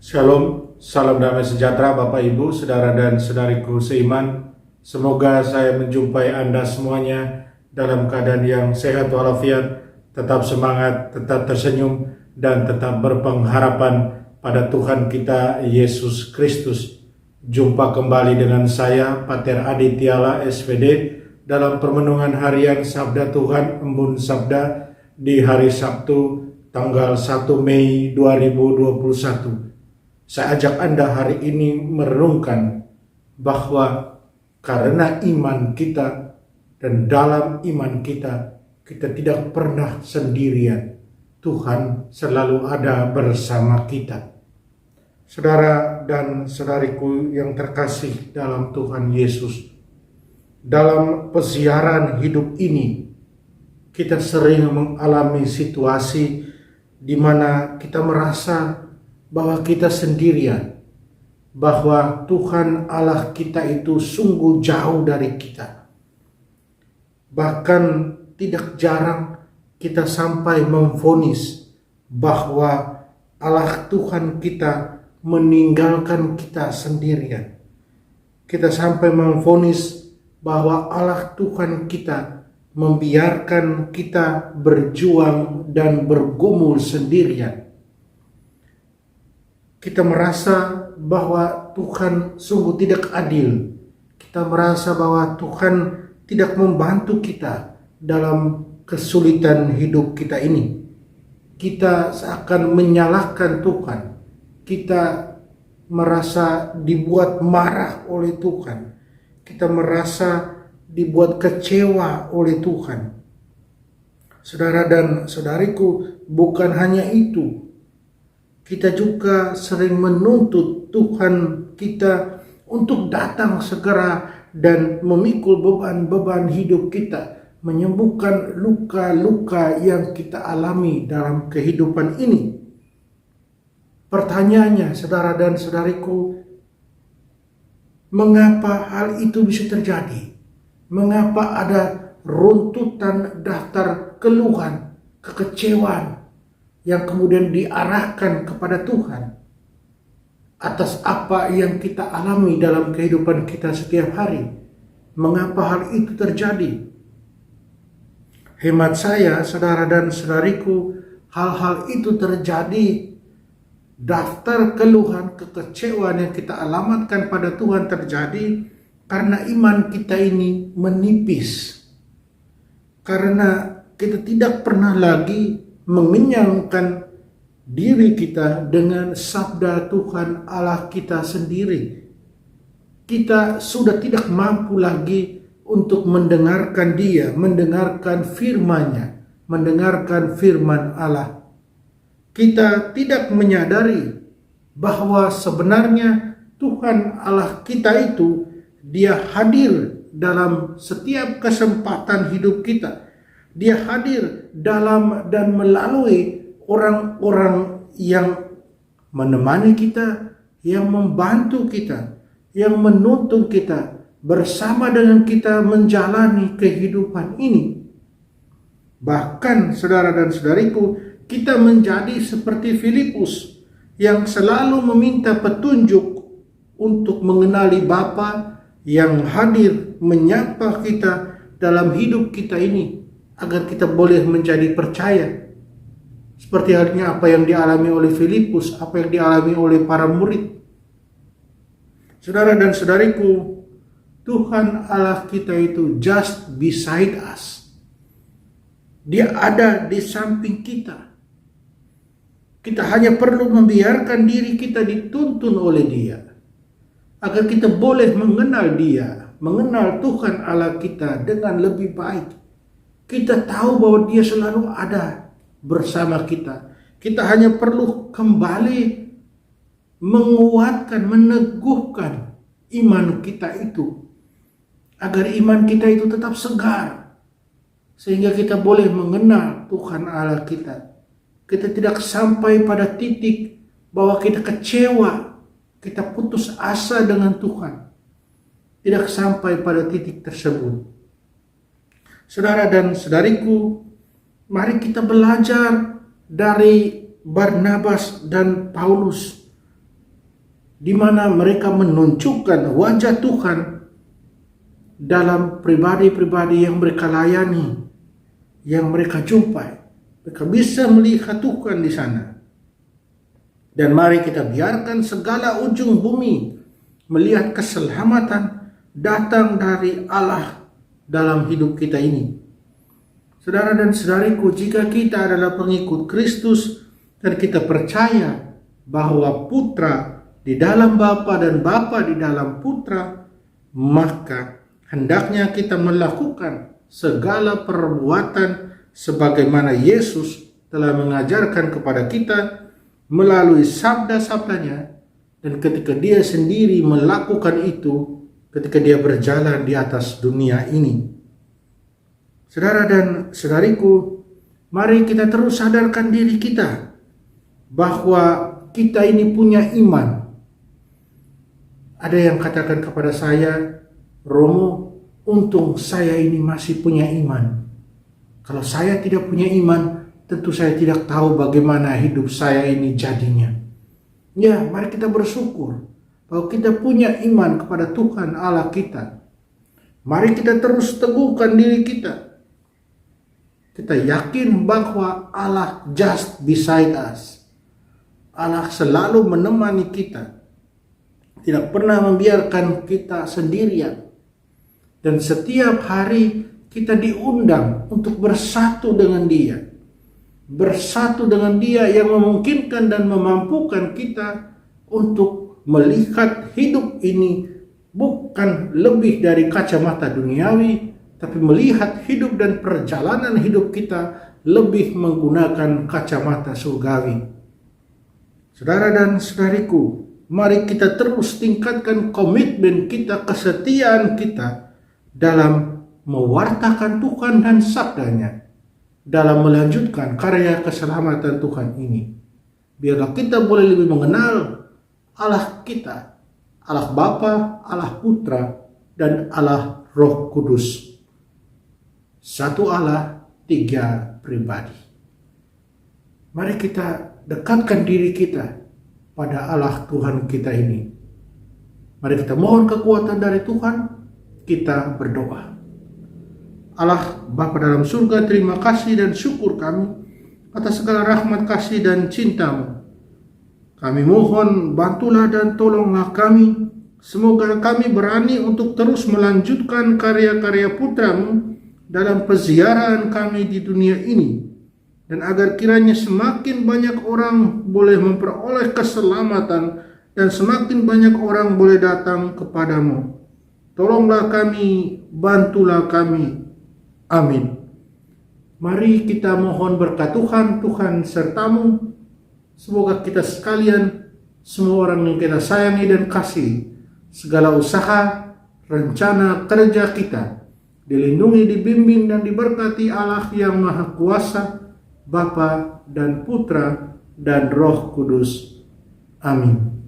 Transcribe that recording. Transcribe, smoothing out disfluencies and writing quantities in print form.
Shalom, salam damai sejahtera Bapak Ibu, Saudara dan Saudariku seiman. Semoga saya menjumpai Anda semuanya dalam keadaan yang sehat walafiat, tetap semangat, tetap tersenyum, dan tetap berpengharapan pada Tuhan kita Yesus Kristus. Jumpa kembali dengan saya, Pater Adi Tiala SPD, dalam permenungan harian Sabda Tuhan Embun Sabda di hari Sabtu tanggal 1 Mei 2021. Saya ajak Anda hari ini merenungkan bahwa karena iman kita dan dalam iman kita, kita tidak pernah sendirian. Tuhan selalu ada bersama kita. Saudara dan saudariku yang terkasih dalam Tuhan Yesus, dalam pesiaran hidup ini, kita sering mengalami situasi di mana kita merasa bahwa kita sendirian, bahwa Tuhan Allah kita itu sungguh jauh dari kita. Bahkan tidak jarang kita sampai memvonis bahwa Allah Tuhan kita meninggalkan kita sendirian. Kita sampai memvonis bahwa Allah Tuhan kita membiarkan kita berjuang dan bergumul sendirian. Kita merasa bahwa Tuhan sungguh tidak adil. Kita merasa bahwa Tuhan tidak membantu kita dalam kesulitan hidup kita ini. Kita seakan menyalahkan Tuhan. Kita merasa dibuat marah oleh Tuhan. Kita merasa dibuat kecewa oleh Tuhan. Saudara dan saudariku, bukan hanya itu. Kita juga sering menuntut Tuhan kita untuk datang segera dan memikul beban-beban hidup kita, menyembuhkan luka-luka yang kita alami dalam kehidupan ini. Pertanyaannya, saudara dan saudariku, mengapa hal itu bisa terjadi? Mengapa ada runtutan daftar keluhan, kekecewaan yang kemudian diarahkan kepada Tuhan atas apa yang kita alami dalam kehidupan kita setiap hari? Mengapa hal itu terjadi? Hemat saya, saudara dan saudariku, hal-hal itu terjadi, daftar keluhan, kekecewaan yang kita alamatkan pada Tuhan terjadi karena iman kita ini menipis. Karena kita tidak pernah lagi mengenyangkan diri kita dengan sabda Tuhan Allah kita sendiri. Kita sudah tidak mampu lagi untuk mendengarkan Dia, mendengarkan firman-Nya, mendengarkan firman Allah. Kita tidak menyadari bahwa sebenarnya Tuhan Allah kita itu Dia hadir dalam setiap kesempatan hidup kita. Dia hadir dalam dan melalui orang-orang yang menemani kita, yang membantu kita, yang menuntun kita, bersama dengan kita menjalani kehidupan ini. Bahkan saudara dan saudariku, kita menjadi seperti Filipus yang selalu meminta petunjuk untuk mengenali Bapa yang hadir menyapa kita dalam hidup kita ini, agar kita boleh menjadi percaya. Seperti halnya apa yang dialami oleh Filipus, apa yang dialami oleh para murid. Saudara dan saudariku, Tuhan Allah kita itu just beside us. Dia ada di samping kita. Kita hanya perlu membiarkan diri kita dituntun oleh Dia, agar kita boleh mengenal Dia, mengenal Tuhan Allah kita dengan lebih baik. Kita tahu bahwa Dia selalu ada bersama kita. Kita hanya perlu kembali menguatkan, meneguhkan iman kita itu, agar iman kita itu tetap segar, sehingga kita boleh mengenal Tuhan Allah kita. Kita tidak sampai pada titik bahwa kita kecewa, kita putus asa dengan Tuhan. Tidak sampai pada titik tersebut. Saudara dan saudariku, mari kita belajar dari Barnabas dan Paulus di mana mereka menunjukkan wajah Tuhan dalam pribadi-pribadi yang mereka layani, yang mereka jumpai. Mereka bisa melihat Tuhan di sana. Dan mari kita biarkan segala ujung bumi melihat keselamatan datang dari Allah dalam hidup kita ini. Saudara dan saudariku, jika kita adalah pengikut Kristus dan kita percaya bahwa Putra di dalam Bapa dan Bapa di dalam Putra, maka hendaknya kita melakukan segala perbuatan sebagaimana Yesus telah mengajarkan kepada kita melalui sabda-sabdanya, dan ketika dia sendiri melakukan itu ketika dia berjalan di atas dunia ini. Saudara dan saudariku, mari kita terus sadarkan diri kita bahwa kita ini punya iman. Ada yang katakan kepada saya, Romo, untung saya ini masih punya iman. Kalau saya tidak punya iman, tentu saya tidak tahu bagaimana hidup saya ini jadinya. Ya, mari kita bersyukur bahwa kita punya iman kepada Tuhan Allah kita. Mari kita terus teguhkan diri kita. Kita yakin bahwa Allah just beside us. Allah selalu menemani kita. Tidak pernah membiarkan kita sendirian. Dan setiap hari kita diundang untuk bersatu dengan Dia. Bersatu dengan Dia yang memungkinkan dan memampukan kita untuk melihat hidup ini bukan lebih dari kacamata duniawi, tapi melihat hidup dan perjalanan hidup kita lebih menggunakan kacamata surgawi. Saudara dan saudariku, mari kita terus tingkatkan komitmen kita, kesetiaan kita dalam mewartakan Tuhan dan sabdanya, dalam melanjutkan karya keselamatan Tuhan ini. Biarlah kita boleh lebih mengenal Allah kita, Allah Bapa, Allah Putra, dan Allah Roh Kudus. Satu Allah, tiga pribadi. Mari kita dekatkan diri kita pada Allah Tuhan kita ini. Mari kita mohon kekuatan dari Tuhan, kita berdoa. Allah Bapa dalam surga, terima kasih dan syukur kami atas segala rahmat kasih dan cinta-Mu. Kami mohon bantulah dan tolonglah kami. Semoga kami berani untuk terus melanjutkan karya-karya Putra-Mu dalam peziarahan kami di dunia ini. Dan agar kiranya semakin banyak orang boleh memperoleh keselamatan dan semakin banyak orang boleh datang kepadamu. Tolonglah kami, bantulah kami. Amin. Mari kita mohon berkat Tuhan, Tuhan sertamu. Semoga kita sekalian, semua orang yang kita sayangi dan kasih, segala usaha, rencana kerja kita, dilindungi, dibimbing, dan diberkati Allah yang Maha Kuasa, Bapa dan Putra dan Roh Kudus. Amin.